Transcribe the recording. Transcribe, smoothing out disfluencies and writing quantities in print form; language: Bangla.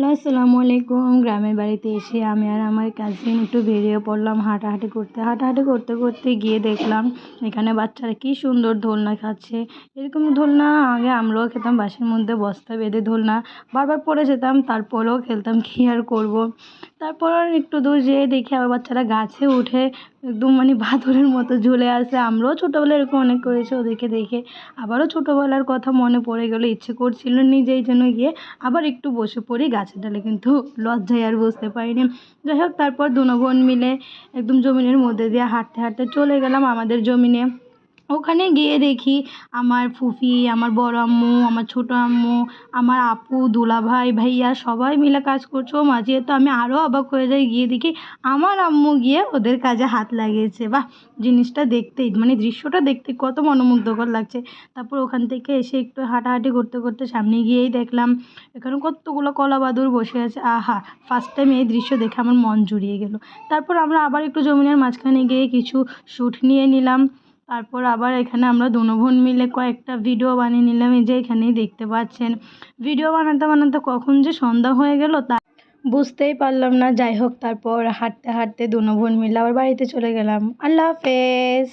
হ্যালো, আসসালামু আলাইকুম। গ্রামের বাড়িতে এসে আমি আর আমার কাজিন একটু বেরিয়ে পড়লাম হাঁটাহাঁটি করতে। হাঁটাহাঁটি করতে করতে গিয়ে দেখলাম এখানে বাচ্চারা কি সুন্দর দোলনা খাচ্ছে। এরকম দোলনা আগে আমরাও খেতাম, বাঁশের মধ্যে বস্তা বেঁধে দোলনা বারবার পড়ে যেতাম, তারপরেও খেলতাম, কী আর করব। তারপর একটু দূর যেয়ে দেখি আবার বাচ্চারা গাছে উঠে একদম বাদরের মতো ঝুলে আছে। আমরাও ছোটোবেলায় এরকম অনেক করেছি ওদেরকে দেখে। আবারও ছোটোবেলার কথা মনে পড়ে গেলো, ইচ্ছে করছিল নিজেই যেন গিয়ে আবার একটু বসে পড়ি গাছের ডালে, কিন্তু লজ্জায় আর বসতে পারিনি। যাই হোক, তারপর দুনো বোন মিলে একদম জমিনের মধ্যে দিয়ে হাঁটতে হাঁটতে চলে গেলাম আমাদের জমিনে। ওখানে গিয়ে দেখি আমার ফুফি, আমার বড় আম্মু, আমার ছোটো আম্মু, আমার আপু, দুলাভাই, ভাইয়া সবাই মিলে কাজ করছে। ও মাঝে তো আমি আরও অবাক হয়ে যাই, গিয়ে দেখি আমার আম্মু গিয়ে ওদের কাজে হাত লাগিয়েছে। বাহ, জিনিসটা দেখতেই দৃশ্যটা দেখতে কত মনোমুগ্ধকর লাগছে। তারপর ওখান থেকে এসে একটু হাঁটাহাঁটি করতে করতে সামনে গিয়েই দেখলাম এখানে কতগুলো কলা বাদুড় বসে আছে। আহা, ফার্স্ট টাইম এই দৃশ্য দেখে আমার মন জুড়িয়ে গেল। তারপর আমরা আবার একটু জমিনের মাঝখানে গিয়ে কিছু শ্যুট নিয়ে নিলাম। তারপর আবার এখানে আমরা দুনো বোন মিলে কয়েকটা ভিডিও বানিয়ে নিলাম। এই যে এখানেই দেখতে পাচ্ছেন, ভিডিও বানাতে বানাতে কখন যে সন্ধ্যা হয়ে গেল তা বুঝতেই পারলাম না। যাই হোক, তারপর হাঁটতে হাঁটতে দুনো বোন মিলে আবার বাড়িতে চলে গেলাম। আল্লাহ হাফেজ।